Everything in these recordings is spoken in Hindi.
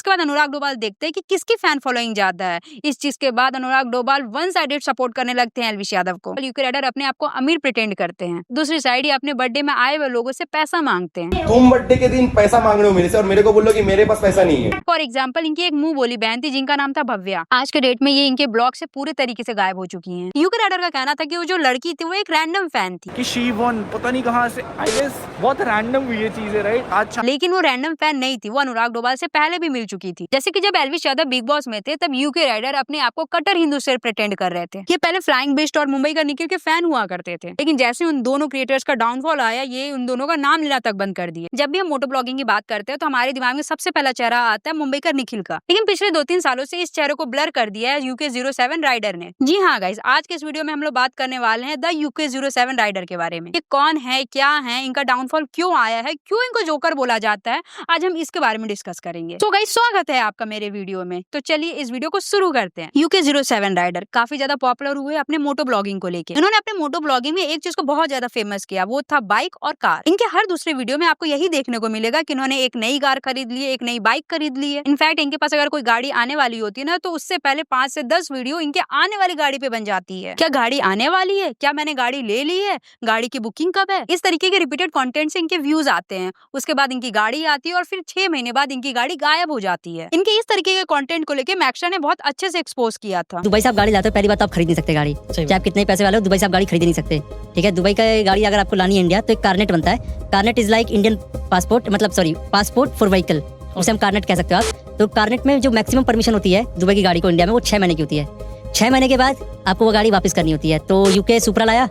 उसके बाद अनुराग डोभाल देखते हैं कि किसकी फैन फॉलोइंग ज्यादा है। इस चीज के बाद अनुराग डोभाल वन साइडेड सपोर्ट करने लगते हैं एल्विश यादव को। यूके राइडर अपने आप को अमीर प्रिटेंड करते हैं, दूसरी साइड ही अपने बर्थडे में आए हुए लोगों से पैसा मांगते हैं। तुम बर्थडे के दिन पैसा मांग रहे हो मेरे से और मेरे को बोलो कि मेरे पास पैसा नहीं है। फॉर एग्जाम्पल इनकी एक मुंह बोली बहन थी जिनका नाम था भव्या। आज के डेट में ये इनके ब्लॉग से पूरे तरीके से गायब हो चुकी हैं। यूके राइडर का कहना था कि वो जो लड़की थी वो एक रैंडम फैन थी कि शी वन पता नहीं कहां से, आई गेस बहुत रैंडम हुई ये चीजें, राइट? अच्छा, लेकिन वो रैंडम फैन नहीं थी, वो अनुराग डोभाल से पहले भी मिल चुकी थी। जैसे कि जब एल्विश यादव बिग बॉस में थे तब यूके राइडर अपने आप को कट्टर हिंदू से प्रिटेंड कर रहे थे। ये पहले फ्लाइंग बिस्ट और मुंबई का निखिल के फैन हुआ करते थे, लेकिन जैसे उन दोनों क्रिएटर्स का डाउनफॉल आया ये उन दोनों का नाम लेना तक बंद कर दिए। जब भी हम मोटो ब्लॉगिंग की बात करते हैं तो हमारे दिमाग में सबसे पहला चेहरा आता है मुंबई का निखिल का, लेकिन पिछले 2-3 सालों से इस चेहरे को ब्लर कर दिया है यूके 07 राइडर ने। जी हाँ गाइस, आज के इस वीडियो में हम लोग बात करने वाले हैं द यूके 07 राइडर के बारे में। ये कौन है, क्या है, इनका डाउनफॉल क्यों आया है, क्यों इनको जोकर बोला जाता है, आज हम इसके बारे में डिस्कस करेंगे। तो गाइस स्वागत है आपका मेरे वीडियो में। तो चलिए इस वीडियो को शुरू करते हैं। यूके 07 राइडर काफी ज्यादा पॉपुलर हुए अपने मोटो ब्लॉगिंग को लेकर। इन्होंने अपने मोटो ब्लॉगिंग में एक चीज को बहुत ज्यादा फेमस किया, वो था बाइक और कार। इनके हर दूसरे वीडियो में आपको यही देखने को मिलेगा कि इन्होंने एक नई कार खरीद ली है, एक नई बाइक खरीद ली है। इनफैक्ट इनके पास अगर कोई गाड़ी आने वाली होती है ना तो उससे पहले 5 से 10 वीडियो इनके आने वाली गाड़ी पे बन जाती है। क्या गाड़ी आने वाली है, क्या मैंने गाड़ी ले ली है, गाड़ी की बुकिंग कब है, इस तरीके के रिपीटेड कंटेंट से इनके व्यूज आते हैं। उसके बाद इनकी गाड़ी आती है और फिर 6 महीने बाद इनकी गाड़ी गायब हो जाती है। इनके इस तरीके के कंटेंट को लेकर मैक्स्ट्रा ने बहुत अच्छे से एक्सपोज किया था। दुबई से आप गाड़ी लाते हो, पहली बात तो आप खरीद नहीं सकते गाड़ी, चाहे आप कितने पैसे वाले हो, दुबई से आप गाड़ी खरीद नहीं सकते। ठीक है, दुबई का गाड़ी अगर आपको लानी है इंडिया तो एक कारनेट बनता है। कारनेट इज लाइक इंडियन पासपोर्ट, मतलब सॉरी पासपोर्ट फॉर व्हीकल, उसे हम कारनेट कह सकते हो आप। तो कारनेट में जो मैक्सिमम परमिशन होती है दुबई की गाड़ी को इंडिया में वो 6 महीने की होती है। 6 महीने के बाद आपको वो गाड़ी वापस करनी होती है। तो यूके सुपरा लाया,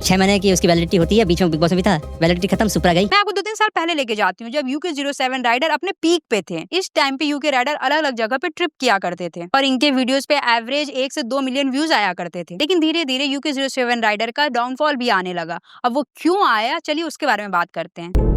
6 महीने की उसकी वैलिडिटी होती है, बीच में बिग बॉस में भी था, वैलिडिटी खत्म, सुपरा गई। मैं आपको 2-3 साल पहले लेके जाती हूँ जब यूके 07 राइडर अपने पीक पे थे। इस टाइम पे यूके राइडर अलग अलग जगह पे ट्रिप किया करते थे और इनके वीडियोस पे एवरेज 1 से 2 मिलियन व्यूज आया करते थे। लेकिन धीरे धीरे यूके 07 राइडर का डाउनफॉल भी आने लगा। अब वो क्यों आया, चलिए उसके बारे में बात करते हैं।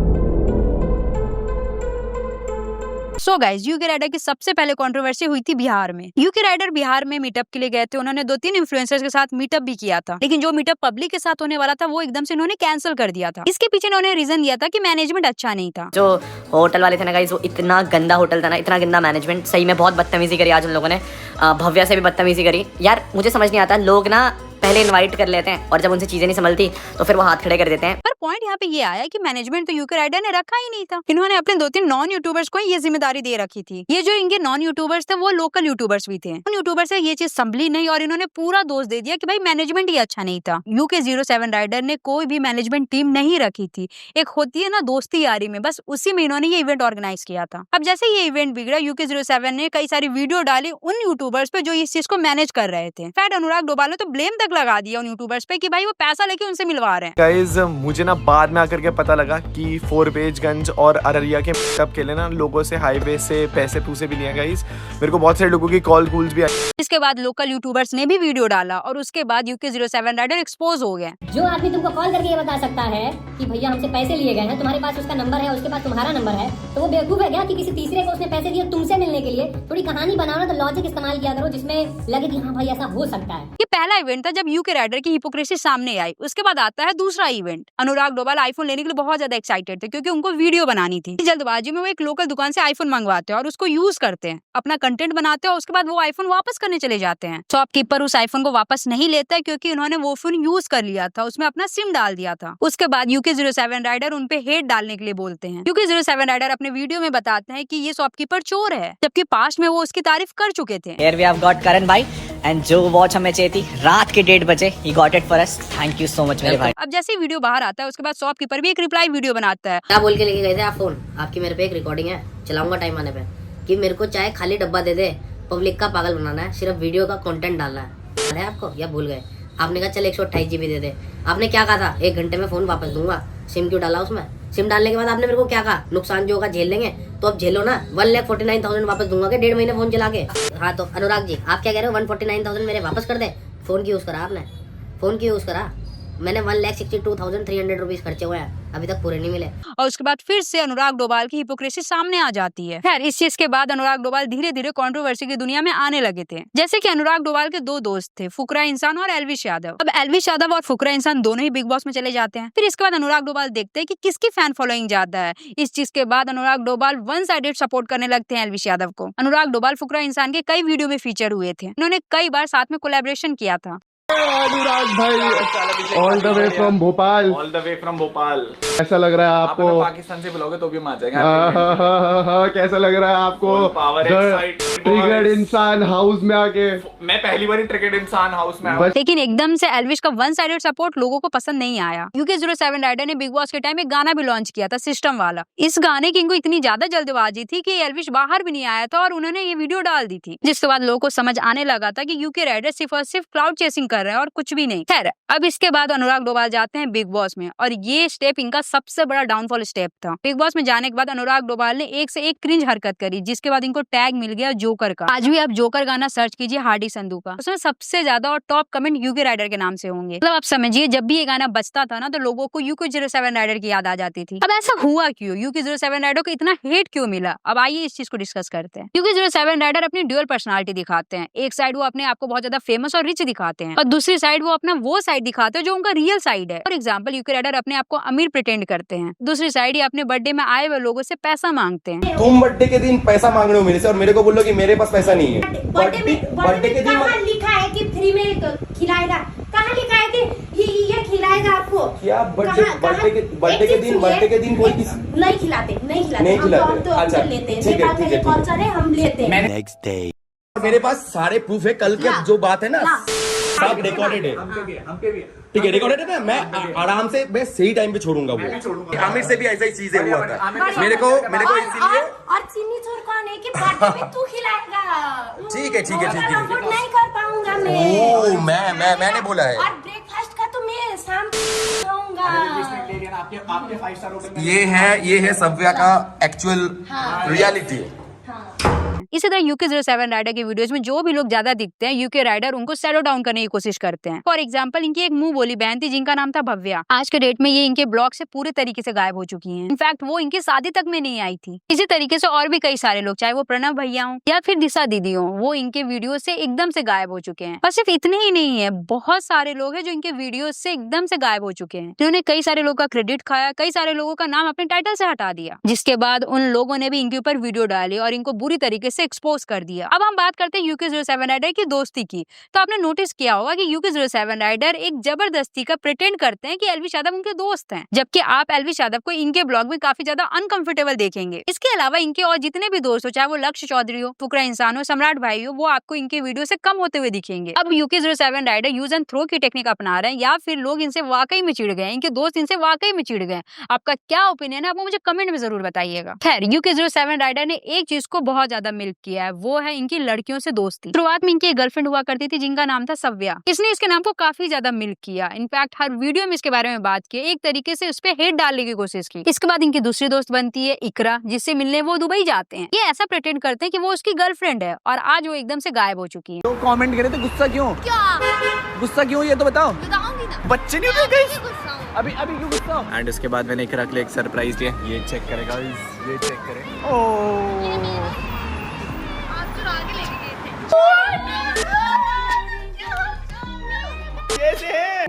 सो गाइस, यूके राइडर की सबसे पहले कंट्रोवर्सी हुई थी बिहार में। यूके राइडर बिहार में मीटअप के लिए गए थे। उन्होंने 2-3 इन्फ्लुएंसर्स के साथ मीटअप भी किया था, लेकिन जो मीटअप पब्लिक के साथ होने वाला था वो एकदम से उन्होंने कैंसिल कर दिया था। इसके पीछे उन्होंने रीजन दिया था कि मैनेजमेंट अच्छा नहीं था। जो होटल वाले थे ना गाइस, वो इतना गंदा होटल था ना, इतना गंदा मैनेजमेंट, सही में बहुत बदतमीजी करी आज उन लोगों ने। भव्या से भी बदतमीजी करी। यार मुझे समझ नहीं आता, लोग ना पहले इनवाइट कर लेते हैं और जब उनसे चीजें नहीं संभलती तो फिर वो हाथ खड़े कर देते हैं। पर पॉइंट यहाँ पे ये आया कि मैनेजमेंट तो यूके राइडर ने रखा ही नहीं था। इन्होंने अपने 2-3 नॉन यूट्यूबर्स को ये जिम्मेदारी दे रखी थी। ये जो इनके नॉन यूट्यूबर्स थे वो लोकल यूट्यूबर्स भी थे। उन यूट्यूबर्स से ये चीज संभली नहीं और इन्होंने पूरा दोष दे दिया कि भाई मैनेजमेंट ही अच्छा नहीं था। यूके 07 राइडर ने कोई भी मैनेजमेंट टीम नहीं रखी थी। एक होती है ना दोस्ती यारी में, बस उसी में इन्होंने ये इवेंट ऑर्गेनाइज किया था। अब जैसे ये इवेंट बिगड़ा, यूके 07 ने कई सारी वीडियो डाली उन यूट्यूबर्स पे जो इस चीज को मैनेज कर रहे थे। फैट अनुराग डोभाल ने तो ब्लेम तक लगा दिया उन यूट्यूबर्स पे कि भाई वो पैसा लेके उनसे मिलवा रहे हैं। गाइज मुझे ना बाद में आकर के पता लगा कि फोरबेजगंज और अररिया के मीटअप के लिए ना लोगों से हाईवे से पैसे पूसे भी नहीं है गाइज। मेरे को बहुत सारे लोगों की कॉल भी आई। इसके बाद लोकल यूट्यूबर्स ने भी वीडियो डाला और उसके बाद यूके 07 राइडर एक्सपोज हो गया। जो आदमी तुमको कॉल करके ये बता सकता है कि भैया हमसे पैसे लिए गए हैं, तुम्हारे पास उसका नंबर है, उसके पास तुम्हारा नंबर है, तो वो बेवकूफ है क्या कि किसी तीसरे को उसने पैसे दिए तुमसे मिलने के लिए? थोड़ी कहानी बनाओ ना, तो लॉजिक इस्तेमाल किया करो जिसमें लगे कि हाँ भाई ऐसा हो सकता है। ये पहला इवेंट था जब यूके राइडर की हिपोक्रेसी सामने आई। उसके बाद आता है दूसरा इवेंट। अनुराग डोभाल आईफोन लेने के लिए बहुत ज्यादा एक्साइटेड थे क्योंकि उनको वीडियो बनानी थी। जल्दबाजी में वो एक लोकल दुकान से आईफोन मंगवाते हैं और उसको यूज करते हैं, अपना कंटेंट बनाते हैं और उसके बाद वो आईफोन वापस करने चले जाते हैं। शॉपकीपर उस आईफोन को वापस नहीं लेता है क्योंकि उन्होंने वो फोन यूज कर लिया था, उसमें अपना सिम डाल दिया था। उसके बाद यूके 07 राइडर उन पे हेट डालने के लिए बोलते हैं। यूके 07 राइडर अपने वीडियो में बताते हैं कि ये शॉपकीपर चोर है, जबकि पास्ट में वो उसकी तारीफ कर चुके थे। Here we have got Karan भाई एंड जो वॉच हमें चाहिए थी रात के 1:30 बजे, he got it for us, thank you so much मेरे भाई। अब जैसे ही वीडियो बाहर आता है उसके बाद शॉपकीपर भी एक रिप्लाई वीडियो बनाता है। क्या बोल के लेके गए थे आप फोन? आपकी मेरे पे एक रिकॉर्डिंग है, चलाऊंगा टाइम आने पे, कि मेरे को चाहे खाली डब्बा दे दे, पब्लिक का पागल बनाना है, सिर्फ वीडियो का कंटेंट डालना है आपको, या भूल गए? आपने कहा चल 128 GB दे दे। आपने क्या कहा था? 1 घंटे में फोन वापस दूंगा। सिम क्यों डाला उसमें? सिम डालने के बाद आपने मेरे को क्या कहा? नुकसान जो होगा झेल लेंगे, तो अब झेलो ना। 1,49,000 वापस दूंगा कि 1.5 महीने फोन चला के? हाँ तो अनुराग जी आप क्या कह रहे हो? 149,000 मेरे वापस कर दे। फोन की यूज करा आपने, फोन की यूज करा। मैंने 1,62,300 रुपीज खर्चे हुए हैं अभी तक पूरे नहीं मिले। और उसके बाद फिर से अनुराग डोभाल की हिपोक्रेसी सामने आ जाती है। खैर, इस चीज के बाद अनुराग डोभाल धीरे धीरे कंट्रोवर्सी की दुनिया में आने लगे थे। जैसे कि अनुराग डोभाल के दो दोस्त थे, फुकरा इंसान और एल्विश यादव। अब एल्विश यादव और फुकरा इंसान दोनों ही बिग बॉस में चले जाते हैं। फिर इसके बाद अनुराग डोभाल देखते हैं कि किसकी फैन फॉलोइंग ज्यादा है। इस चीज के बाद अनुराग डोभाल वन साइडेड सपोर्ट करने लगते हैं एल्विश यादव को। अनुराग डोभाल फुकरा इंसान के कई वीडियो में फीचर हुए थे। उन्होंने कई बार साथ में कोलैबोरेशन किया था। अनुराग भाई all the way from Bhopal. All the way from Bhopal. कैसा लग रहा है आप आपको? पाकिस्तान से बुलाओगे तो भी हम आ जाएंगे। कैसा लग रहा है आपको? पावर ट्रिगर्ड इंसान हाउस में आके। मैं पहली बार ट्रिगर्ड इंसान हाउस में बस लेकिन एकदम से एल्विश का वन साइडेड सपोर्ट लोगों को पसंद नहीं आया। UK07 राइडर ने बिग बॉस के टाइम एक गाना भी लॉन्च किया था, सिस्टम वाला। इस गाने की इनको इतनी ज्यादा जल्दबाजी थी कि एल्विश बाहर भी नहीं आया था और उन्होंने ये वीडियो डाल दी थी, जिसके बाद लोगों को समझ आने लगा था कि UK राइडर सिर्फ और सिर्फ क्लाउड चेसिंग कर रहे हैं और कुछ भी नहीं। खैर, अब इसके बाद अनुराग डोभाल जाते हैं बिग बॉस में और ये स्टेप इनका सबसे बड़ा डाउनफॉल स्टेप था। बिग बॉस में जाने के बाद अनुराग डोभाल ने एक से एक क्रिंज हरकत करी, जिसके बाद इनको टैग मिल गया जोकर का। आज भी आप जोकर गाना सर्च कीजिए हार्डी संधू का, उसमें सबसे ज्यादा और टॉप कमेंट UK राइडर के नाम से होंगे। मतलब आप समझिए, जब भी ये गाना बजता था ना तो लोगों को UK07 राइडर की याद आ जाती थी। अब ऐसा हुआ क्यों? UK07 राइडर को इतना हेट क्यों मिला? अब आइए इस चीज को डिस्कस करते हैं। UK07 राइडर अपनी ड्यूअल पर्सनालिटी दिखाते हैं। एक साइड वो अपने आप को बहुत ज्यादा फेमस और रिच दिखाते हैं और दूसरी साइड वो अपना वो साइड दिखाते हैं जो उनका रियल साइड है। फॉर एग्जाम्पल, UK राइडर अपने आप को अमीर प्रिटेंड करते हैं, दूसरी साइड ही अपने बर्थडे में आए हुए लोगों से पैसा मांगते हैं। तुम बर्थडे के दिन पैसा मांग रहे हो मेरे से और मेरे को बोल रहे हो कि मेरे पास पैसा नहीं है। बर्थडे के दिन कहाँ लिखा है कि फ्री में खिलाएगा? कहाँ लिखा है कि ये खिलाएगा आपको? क्या बर्थडे के दिन कोई नहीं खिलाते। हम तो अच्छा, लेते हैं, ठीक है, ठीक है, स्पॉन्सर है, हम लेते हैं। मेरे पास सारे प्रूफ है। कल की जो बात है ना सब रिकॉर्डेड है। ठीक है, रिकॉर्डेड है ना। मैं आराम से मैं सही टाइम पे छोड़ूगा वो। आमिर से भी ऐसा ही चीजें हुआ था मेरे को इसीलिए। और चीनी चोर कौन है कि बर्थडे में तू खिलाएगा? ठीक है, ठीक है, ठीक है। अफोर्ड नहीं कर पाऊंगा मैं। ओ मैंने बोला है। और ब्रेकफास्ट का तो मैं शाम को खाऊंगा। ये है सव्या का एक्चुअल रियलिटी। इसी तरह UK07 राइडर की वीडियोस में जो भी लोग ज्यादा दिखते हैं, UK राइडर उनको सैलो डाउन करने की कोशिश करते हैं। फॉर एग्जांपल, इनकी एक मुंह बोली बहन थी जिनका नाम था भव्या। आज के डेट में ये इनके ब्लॉग से पूरे तरीके से गायब हो चुकी हैं। इनफैक्ट वो इनकी शादी तक में नहीं आई थी। इसी तरीके से और भी कई सारे लोग, चाहे वो प्रणव भैया हो या फिर दिशा दीदी हो, वो इनके वीडियो से एकदम से गायब हो चुके हैं। और सिर्फ इतने ही नहीं है, बहुत सारे लोग हैं जो इनके वीडियो से एकदम से गायब हो चुके हैं, जिन्होंने कई सारे लोगों का क्रेडिट खाया, कई सारे लोगों का नाम अपने टाइटल से हटा दिया, जिसके बाद उन लोगों ने भी इनके ऊपर वीडियो डाली और इनको बुरी तरीके से एक्सपोज कर दिया। अब हम बात करते हैं UK07 राइडर की दोस्ती की। तो आपने नोटिस किया होगा कि UK07 राइडर एक जबरदस्ती का प्रिटेंड करते हैं कि एल्विश यादव उनके दोस्त हैं, जबकि आप एल्विश यादव को इनके ब्लॉग में काफी ज्यादा अनकंफर्टेबल देखेंगे। इसके अलावा इनके और जितने भी दोस्त हो, चाहे वो लक्ष्य चौधरी हो, फुकरा इंसान हो, सम्राट भाई हो, वो आपको इनके वीडियो से कम होते हुए दिखेंगे। अब UK07 rider use and throw की टेक्निक अपना रहे हैं या फिर लोग इनसे वाकई में चिढ़ गए, इनके दोस्त इनसे वाकई में चिढ़ गए। आपका क्या ओपिनियन है, आप मुझे कमेंट में जरूर बताइएगा। खैर, UK07 राइडर ने एक चीज को बहुत ज्यादा मिल्क किया है, वो है इनकी लड़कियों से दोस्ती। शुरुआत में इनकी एक गर्लफ्रेंड हुआ करती थी जिनका नाम था सव्या। इसने इसके नाम को काफी ज्यादा मिल्क किया। इनफैक्ट हर वीडियो में इसके बारे में बात की, एक तरीके से उस पर हेट डालने की कोशिश की। इसके बाद इनकी दूसरी दोस्त बनती है इकरा, जिससे मिलने वो दुबई जाते हैं। ये ऐसा प्रिटेंड करते हैं कि वो उसकी गर्लफ्रेंड है और आज वो एकदम से गायब हो चुकी है। तो कमेंट करे तो गुस्सा क्यों? गुस्सा क्यों, ये तो बताओ। बच्चे नहीं होते अभी क्यों गुस्सा? एंड इसके बाद मैंने इकरा के लिए एक सरप्राइज दिया, ये चेक करेगा, ये चेक करे। ओह,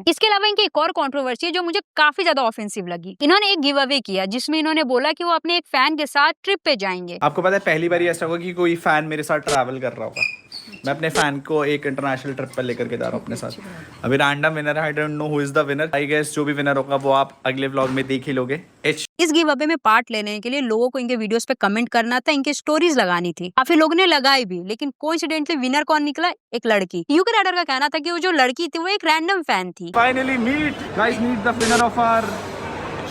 इसके अलावा इनकी एक और कंट्रोवर्सी है जो मुझे काफी ज्यादा ऑफेंसिव लगी। इन्होंने एक गिव अवे किया जिसमें इन्होंने बोला कि वो अपने एक फैन के साथ ट्रिप पे जाएंगे। आपको पता है पहली बार ऐसा होगा कि कोई फैन मेरे साथ ट्रैवल कर रहा होगा। मैं अपने फैन को एक इंटरनेशनल ट्रिप पर लेकर के जा रहा हूँ अपने साथ। अभी रैंडम विनर है, I don't know who is the winner. I guess जो भी विनर होगा वो आप अगले व्लॉग में देख ही लोगे। इस गिव अवे में पार्ट लेने के लिए लोगों को इनके वीडियोस पे कमेंट करना था, इनके स्टोरीज लगानी थी। काफी लोगों ने लगाई भी, लेकिन कोइंसिडेंटली विनर कौन निकला? एक लड़की। UK राइडर का कहना था कि वो जो लड़की थी वो एक रैंडम फैन थी। Finally meet the winner of our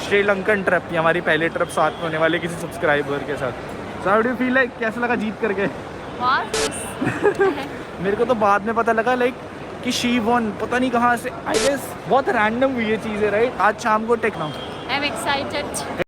Sri Lankan trip. ये हमारी पहली ट्रिप साथ में होने वाली किसी सब्सक्राइबर के साथ। So how do you feel like, कैसा लगा जीत करके? मेरे को तो बाद में पता लगा लाइक कि शी वॉन, पता नहीं कहाँ से। आई गेस बहुत रैंडम हुई ये चीजें, राइट? आज शाम को take now. I am excited.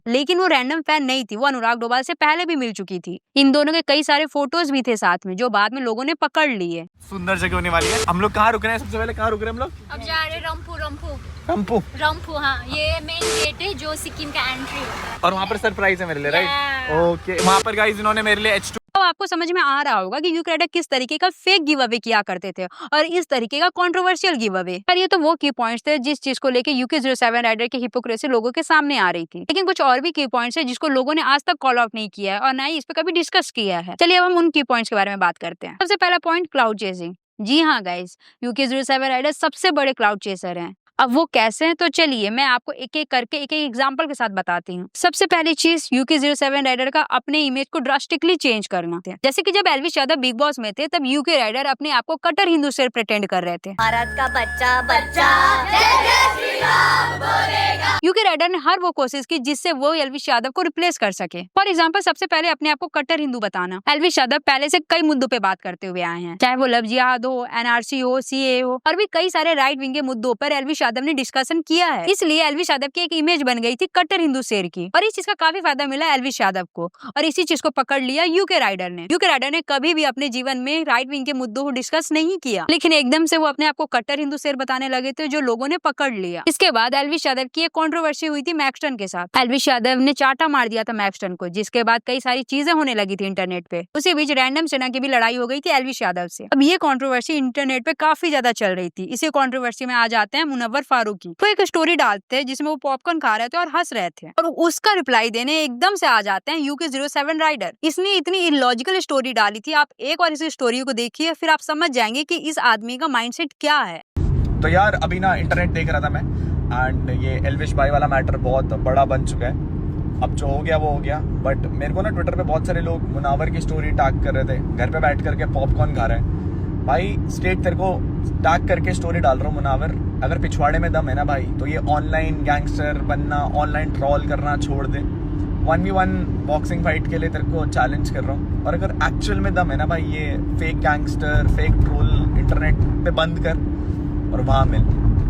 लेकिन वो रैंडम फैन नहीं थी, वो अनुराग डोभाल से पहले भी मिल चुकी थी। इन दोनों के कई सारे फोटोज भी थे साथ में, जो बाद में लोगों ने पकड़ लिए। सुंदर जगह होने वाली है। हम लोग कहाँ रुक रहे हैं? सबसे पहले कहाँ रुक रहे हैं हम लोग? अब जा रहे रंपू। रंपू। रंपू, हाँ, ये मेन गेट है जो सिक्किम का एंट्री होता है। और वहाँ पर सरप्राइज है मेरे लिए, राइट? ओके, वहाँ पर गाइस इन्होंने मेरे लिए H2 तो आपको समझ में आ रहा होगा कि यूके राइडर किस तरीके का फेक गिव अवे किया करते थे और इस तरीके का कंट्रोवर्शियल गिव अवे। पर ये तो वो की पॉइंट्स थे जिस चीज को लेके UK07 राइडर की हिपोक्रेसी लोगों के सामने आ रही थी, लेकिन कुछ और भी की पॉइंट्स है जिसको लोगों ने आज तक कॉल आउट नहीं किया है और ना ही इस पे कभी डिस्कस किया है। चलिए अब हम उन की पॉइंट्स के बारे में बात करते हैं। सबसे पहला पॉइंट, क्लाउड चेजिंग। जी हाँ गाइस, UK07 राइडर सबसे बड़े क्लाउड चेसर हैं। अब वो कैसे हैं, तो चलिए मैं आपको एक एक करके एक एक एग्जांपल के साथ बताती हूँ। सबसे पहली चीज, UK07 राइडर का अपने इमेज को ड्रास्टिकली चेंज करना। जैसे कि जब एल्विश यादव बिग बॉस में थे तब यूके राइडर अपने आप को कट्टर हिंदू से प्रिटेंड कर रहे थे। भारत का बच्चा बच्चा यूके राइडर ने हर वो कोशिश की जिससे वो एल्विश यादव को रिप्लेस कर सके। फॉर एग्जाम्पल, सबसे पहले अपने आप को कट्टर हिंदू बताना। एल्विश यादव पहले से कई मुद्दों पे बात करते हुए आए हैं, चाहे वो लव जिहाद हो, NRC हो, CA हो, और भी कई सारे राइट विंग के मुद्दों पर एल्विश यादव ने डिस्कशन किया है। इसलिए एल्विश यादव की एक इमेज बन गई थी कट्टर हिंदू शेर की, और इस चीज का काफी फायदा मिला एल्विश यादव को, और इसी चीज को पकड़ लिया यूके राइडर ने। यूके राइडर ने कभी भी अपने जीवन में राइट विंग के मुद्दों को डिस्कस नहीं किया, लेकिन एकदम से वो अपने आप को कट्टर हिंदू शेर बताने लगे थे, जो लोगों ने पकड़ लिया। इसके बाद एल्विश यादव की एक कंट्रोवर्सी हुई थी मैक्सटन के साथ। एल्विश यादव ने चाटा मार दिया था मैक्सटन को, जिसके बाद कई सारी चीजें होने लगी थी इंटरनेट पे। उसी बीच रैंडम सेना की भी लड़ाई हो गई थी एल्विश यादव से। अब ये कंट्रोवर्सी इंटरनेट पे काफी ज्यादा चल रही थी। इसी कंट्रोवर्सी में आ जाते हैं मुनव्वर फारूकी। तो एक स्टोरी डालते हैं जिसमें वो पॉपकॉर्न खा रहे थे और हंस रहे थे, और उसका रिप्लाई देने एकदम से आ जाते हैं UK07 राइडर। इसने इतनी इलॉजिकल स्टोरी डाली थी, आप एक बार इस स्टोरी को देखिए, फिर आप समझ जाएंगे कि इस आदमी का माइंडसेट क्या है। तो यार अभी ना इंटरनेट देख रहा था मैं, एंड ये एल्विश भाई वाला मैटर बहुत बड़ा बन चुका है। अब जो हो गया वो हो गया, बट मेरे को ना ट्विटर पे बहुत सारे लोग मुनावर की स्टोरी टैग कर रहे थे, घर पे बैठ करके पॉपकॉर्न खा रहे हैं। भाई स्टेट तेरे को टैग करके स्टोरी डाल रहा हूँ मुनावर, अगर पिछवाड़े में दम है ना भाई, तो ये ऑनलाइन गैंगस्टर बनना, ऑनलाइन ट्रॉल करना छोड़ दे। 1v1 बॉक्सिंग फाइट के लिए तेरे को चैलेंज कर रहा हूँ, और अगर एक्चुअल में दम है ना भाई, ये fake gangster, fake troll internet पे बंद कर और वहाँ मिल,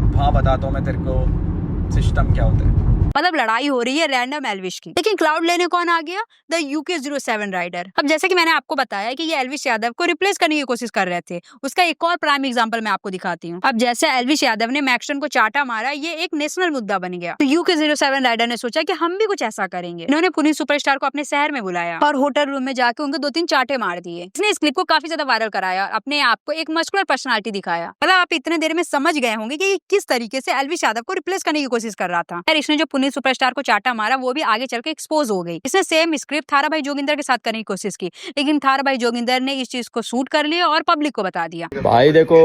वहाँ बताता हूँ मैं तेरे को सिस्टम क्या होता है। मतलब लड़ाई हो रही है रैंडम एल्विश की, लेकिन क्लाउड लेने कौन आ गया? The UK07 rider. अब जैसे कि मैंने आपको बताया कि ये एल्विश यादव को रिप्लेस करने की कोशिश कर रहे थे, उसका एक और प्राइम एग्जांपल मैं आपको दिखाती हूँ। अब जैसे एल्विश यादव ने मैक्सटन को चाटा मारा, ये एक नेशनल मुद्दा बन गया, तो UK07 राइडर ने सोचा कि हम भी कुछ ऐसा करेंगे। इन्होंने पुनीत सुपरस्टार को अपने शहर में बुलाया और होटल रूम में जाके उनको 2-3 चाटे मार दिए। इसने इस क्लिप को काफी ज्यादा वायरल कराया, अपने आप को एक मस्कुलर पर्सनालिटी दिखाया। मतलब आप इतने देर में समझ गए होंगे कि किस तरीके से एल्विश यादव को रिप्लेस करने की कोशिश कर रहा था। इसने जो पुनीत सुपरस्टार को चाटा मारा, वो भी आगे चल के एक्सपोज हो गई। इसने सेम स्क्रिप्ट थारा भाई जोगिंदर के साथ करने की कोशिश की, लेकिन थारा भाई जोगिंदर ने इस चीज को शूट कर लिया और पब्लिक को बता दिया। भाई देखो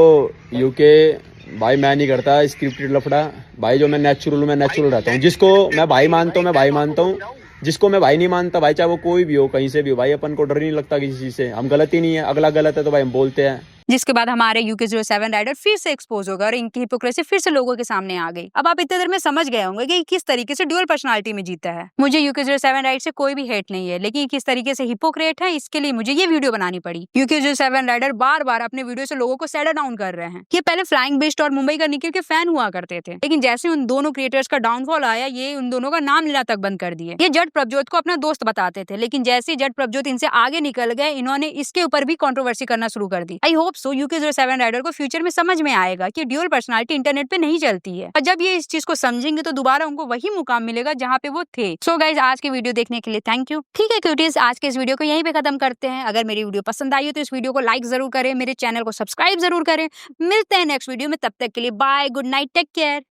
यूके भाई, मैं नहीं करता स्क्रिप्टेड लफड़ा भाई, जो मैं नेचुरल रहता हूँ। जिसको मैं भाई मानता हूँ मैं भाई मानता हूँ, जिसको मैं भाई नहीं मानता भाई, चाहे वो कोई भी हो, कहीं से भी हो भाई, अपन को डर नहीं लगता किसी चीज से। हम गलत ही नहीं है, अगला गलत है तो भाई हम बोलते हैं। जिसके बाद हमारे UK07 राइडर फिर से एक्सपोज हो गए और इनकी हिपोक्रेसी फिर से लोगों के सामने आ गई। अब आप इतने देर में समझ गए होंगे कि किस तरीके से ड्यूअल पर्सनालिटी में जीता है। मुझे UK07 राइडर से कोई भी हेट नहीं है, लेकिन किस तरीके से हिपोक्रेट है, इसके लिए मुझे ये वीडियो बनानी पड़ी। UK07 राइडर बार बार अपने वीडियो से लोगों को सैड डाउन कर रहे हैं। ये पहले फ्लाइंग बिस्ट और मुंबई का निखिल के फैन हुआ करते थे, लेकिन जैसे उन दोनों क्रिएटर्स का डाउनफॉल आया, ये उन दोनों का नाम लेना तक बंद कर दिए। ये जट प्रभजोत को अपना दोस्त बताते थे, लेकिन जैसे जट प्रभजोत इनसे आगे निकल गए, इन्होंने इसके ऊपर भी कंट्रोवर्सी करना शुरू कर दी। I hope so UK07 rider को फ्यूचर में समझ में आएगा कि ड्यूअल पर्सनालिटी इंटरनेट पे नहीं चलती है, और जब ये इस चीज को समझेंगे तो दोबारा उनको वही मुकाम मिलेगा जहाँ पे वो थे। सो गाइज, आज की वीडियो देखने के लिए थैंक यू। ठीक है क्यूटीज, आज के इस वीडियो को यहीं पे खत्म करते हैं। अगर मेरी वीडियो पसंद आई हो तो इस वीडियो को लाइक जरूर करें, मेरे चैनल को सब्सक्राइब जरूर करें। मिलते हैं नेक्स्ट वीडियो में, तब तक के लिए bye, good night, take care.